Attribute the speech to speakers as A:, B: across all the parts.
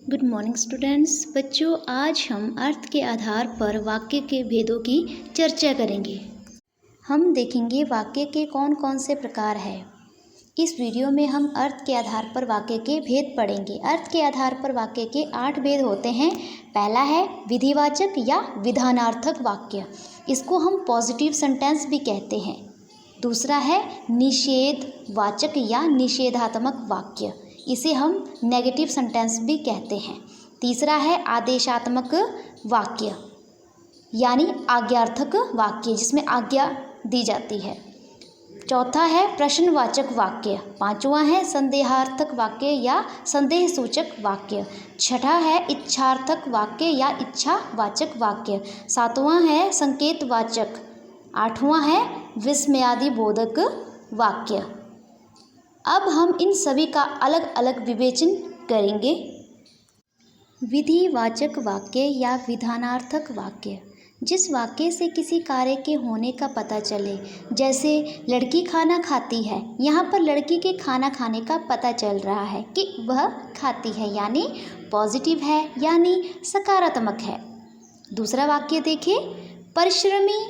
A: Good morning students. बच्चों, आज हम अर्थ के आधार पर वाक्य के भेदों की चर्चा करेंगे। हम देखेंगे वाक्य के कौन कौन से प्रकार हैं। इस वीडियो में हम अर्थ के आधार पर वाक्य के भेद पढ़ेंगे। अर्थ के आधार पर वाक्य के 8 भेद होते हैं। पहला है विधिवाचक या विधानार्थक वाक्य, इसको हम पॉजिटिव सेंटेंस भी कहते हैं। दूसरा है निषेधवाचक या निषेधात्मक वाक्य, इसे हम नेगेटिव सेंटेंस भी कहते हैं। तीसरा है आदेशात्मक वाक्य यानी आज्ञार्थक वाक्य, जिसमें आज्ञा दी जाती है। चौथा है प्रश्नवाचक वाक्य। पांचवा है संदेहार्थक वाक्य या संदेह सूचक वाक्य। छठा है इच्छार्थक वाक्य या इच्छावाचक वाक्य। सातवां है संकेतवाचक। आठवां है विस्मयादिबोधक वाक्य। अब हम इन सभी का अलग अलग विवेचन करेंगे। विधिवाचक वाक्य या विधानार्थक वाक्य, जिस वाक्य से किसी कार्य के होने का पता चले। जैसे लड़की खाना खाती है, यहाँ पर लड़की के खाना खाने का पता चल रहा है कि वह खाती है, यानी पॉजिटिव है यानी सकारात्मक है। दूसरा वाक्य देखिए, परिश्रमी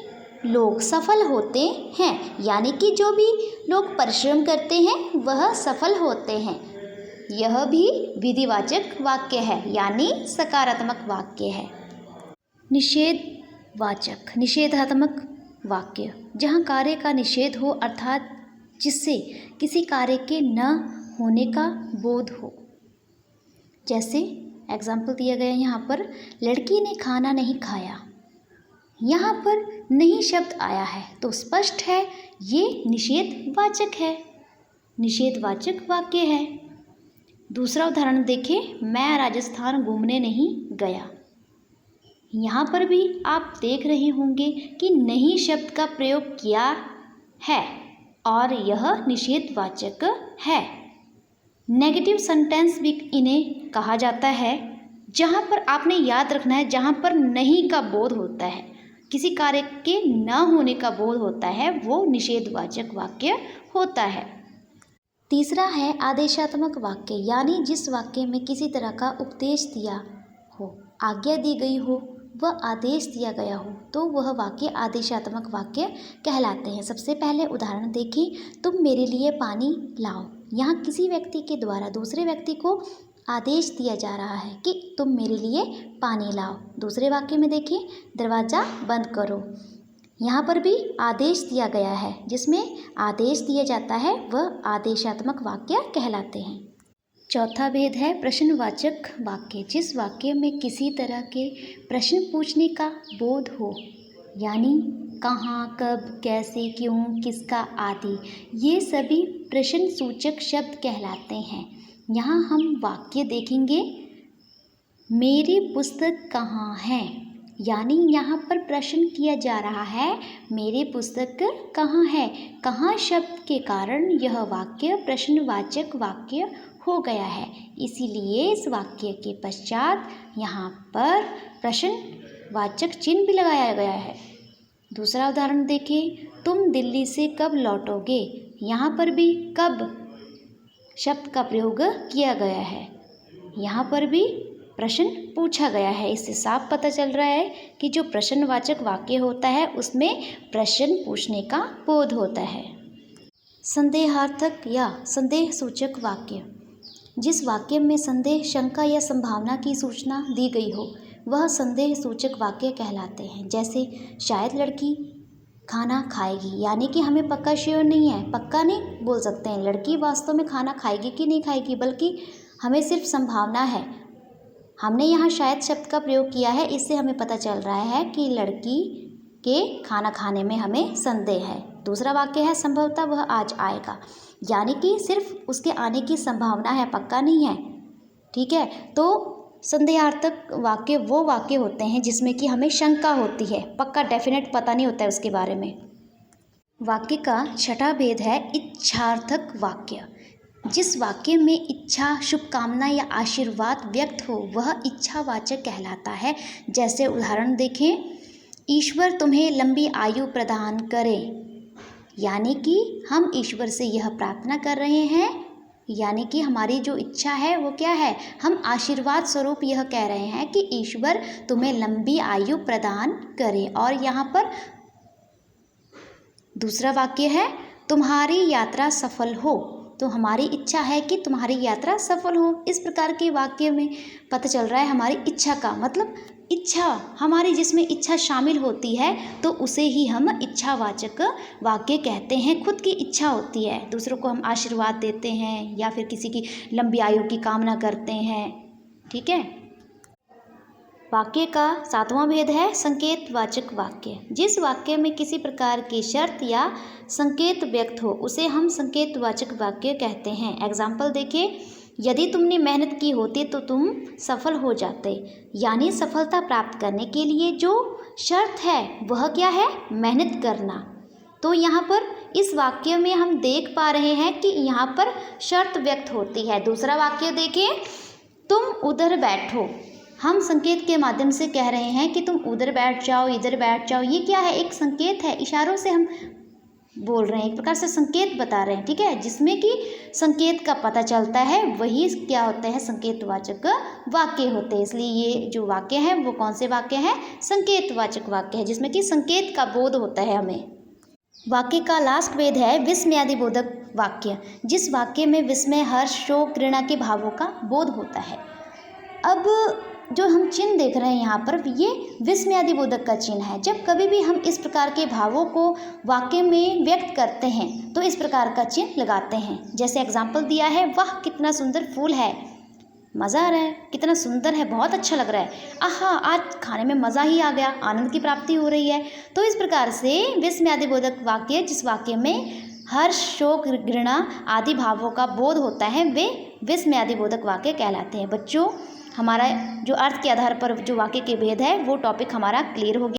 A: लोग सफल होते हैं, यानी कि जो भी लोग परिश्रम करते हैं वह सफल होते हैं। यह भी विधिवाचक वाक्य है यानी सकारात्मक वाक्य है। निषेधवाचक निषेधात्मक वाक्य, जहाँ कार्य का निषेध हो, अर्थात जिससे किसी कार्य के न होने का बोध हो। जैसे एग्जाम्पल दिया गया यहाँ पर, लड़की ने खाना नहीं खाया। यहाँ पर नहीं शब्द आया है तो स्पष्ट है ये निषेधवाचक है, निषेधवाचक वाक्य है। दूसरा उदाहरण देखें, मैं राजस्थान घूमने नहीं गया। यहाँ पर भी आप देख रहे होंगे कि नहीं शब्द का प्रयोग किया है और यह निषेधवाचक है। नेगेटिव सेंटेंस भी इन्हें कहा जाता है, जहाँ पर आपने याद रखना है, जहाँ पर नहीं का बोध होता है, किसी कार्य के न होने का बोध होता है, वो निषेधवाचक वाक्य होता है। तीसरा है आदेशात्मक वाक्य, यानी जिस वाक्य में किसी तरह का उपदेश दिया हो, आज्ञा दी गई हो, वह आदेश दिया गया हो, तो वह वाक्य आदेशात्मक वाक्य कहलाते हैं। सबसे पहले उदाहरण देखें, तुम मेरे लिए पानी लाओ। यहाँ किसी व्यक्ति के द्वारा दूसरे व्यक्ति को आदेश दिया जा रहा है कि तुम मेरे लिए पानी लाओ। दूसरे वाक्य में देखिए, दरवाज़ा बंद करो। यहाँ पर भी आदेश दिया गया है, जिसमें आदेश दिया जाता है वह आदेशात्मक वाक्य कहलाते हैं। चौथा भेद है प्रश्नवाचक वाक्य, जिस वाक्य में किसी तरह के प्रश्न पूछने का बोध हो, यानी कहाँ, कब, कैसे, क्यों, किसका आदि, ये सभी प्रश्न सूचक शब्द कहलाते हैं। यहाँ हम वाक्य देखेंगे, मेरी पुस्तक कहाँ है, यानी यहाँ पर प्रश्न किया जा रहा है मेरी पुस्तक कहाँ है। कहाँ शब्द के कारण यह वाक्य प्रश्नवाचक वाक्य हो गया है, इसीलिए इस वाक्य के पश्चात यहाँ पर प्रश्नवाचक चिन्ह भी लगाया गया है। दूसरा उदाहरण देखें, तुम दिल्ली से कब लौटोगे। यहाँ पर भी कब शब्द का प्रयोग किया गया है, यहाँ पर भी प्रश्न पूछा गया है। इससे साफ पता चल रहा है कि जो प्रश्नवाचक वाक्य होता है उसमें प्रश्न पूछने का बोध होता है। संदेहार्थक या संदेह सूचक वाक्य, जिस वाक्य में संदेह, शंका या संभावना की सूचना दी गई हो, वह संदेह सूचक वाक्य कहलाते हैं। जैसे शायद लड़की खाना खाएगी, यानी कि हमें पक्का श्योर नहीं है, पक्का नहीं बोल सकते हैं लड़की वास्तव में खाना खाएगी कि नहीं खाएगी, बल्कि हमें सिर्फ संभावना है। हमने यहाँ शायद शब्द का प्रयोग किया है, इससे हमें पता चल रहा है कि लड़की के खाना खाने में हमें संदेह है। दूसरा वाक्य है संभवतः वह आज आएगा, यानी कि सिर्फ उसके आने की संभावना है, पक्का नहीं है। ठीक है, तो संदेहार्थक वाक्य वो वाक्य होते हैं जिसमें कि हमें शंका होती है, पक्का डेफिनेट पता नहीं होता है उसके बारे में। वाक्य का छठा भेद है इच्छार्थक वाक्य, जिस वाक्य में इच्छा, शुभकामना या आशीर्वाद व्यक्त हो, वह इच्छावाचक कहलाता है। जैसे उदाहरण देखें, ईश्वर तुम्हें लंबी आयु प्रदान करे, यानी कि हम ईश्वर से यह प्रार्थना कर रहे हैं यानी कि हमारी जो इच्छा है वो क्या है, हम आशीर्वाद स्वरूप यह कह रहे हैं कि ईश्वर तुम्हें लंबी आयु प्रदान करे। और यहाँ पर दूसरा वाक्य है तुम्हारी यात्रा सफल हो, तो हमारी इच्छा है कि तुम्हारी यात्रा सफल हो। इस प्रकार के वाक्य में पता चल रहा है हमारी इच्छा का मतलब, इच्छा हमारी जिसमें इच्छा शामिल होती है तो उसे ही हम इच्छावाचक वाक्य कहते हैं। खुद की इच्छा होती है, दूसरों को हम आशीर्वाद देते हैं या फिर किसी की लंबी आयु की कामना करते हैं। ठीक है। वाक्य का 7वां भेद है संकेतवाचक वाक्य। जिस वाक्य में किसी प्रकार की शर्त या संकेत व्यक्त हो उसे हम संकेतवाचक वाक्य कहते हैं। एग्जाम्पल देखिए, यदि तुमने मेहनत की होती तो तुम सफल हो जाते। यानी सफलता प्राप्त करने के लिए जो शर्त है वह क्या है, मेहनत करना। तो यहाँ पर इस वाक्य में हम देख पा रहे हैं कि यहाँ पर शर्त व्यक्त होती है। दूसरा वाक्य देखिए, तुम उधर बैठो। हम संकेत के माध्यम से कह रहे हैं कि तुम उधर बैठ जाओ, इधर बैठ जाओ। ये क्या है, एक संकेत है, इशारों से हम बोल रहे हैं, एक प्रकार से संकेत बता रहे हैं। ठीक है, जिसमें कि संकेत का पता चलता है वही क्या होते हैं, संकेतवाचक वाक्य होते हैं। इसलिए ये जो वाक्य है वो कौन से वाक्य हैं, संकेतवाचक वाक्य है, जिसमें कि संकेत का बोध होता है हमें। वाक्य का लास्ट भेद है विस्मयादिबोधक वाक्य। जिस वाक्य में विस्मय, हर्ष, शोक, घृणा के भावों का बोध होता है। अब जो हम चिन्ह देख रहे हैं यहाँ पर, ये विस्मयादिबोधक का चिन्ह है। जब कभी भी हम इस प्रकार के भावों को वाक्य में व्यक्त करते हैं तो इस प्रकार का चिन्ह लगाते हैं। जैसे एग्जाम्पल दिया है, वाह कितना सुंदर फूल है, मज़ा आ रहा है, कितना सुंदर है, बहुत अच्छा लग रहा है, आहा आज खाने में मज़ा ही आ गया, आनंद की प्राप्ति हो रही है। तो इस प्रकार से विस्मयादिबोधक वाक्य, जिस वाक्य में हर्ष, शोक, घृणा आदि भावों का बोध होता है, वे विस्मयादिबोधक वाक्य कहलाते हैं। बच्चों, हमारा जो अर्थ के आधार पर जो वाक्य के भेद है वो टॉपिक हमारा क्लियर हो गया।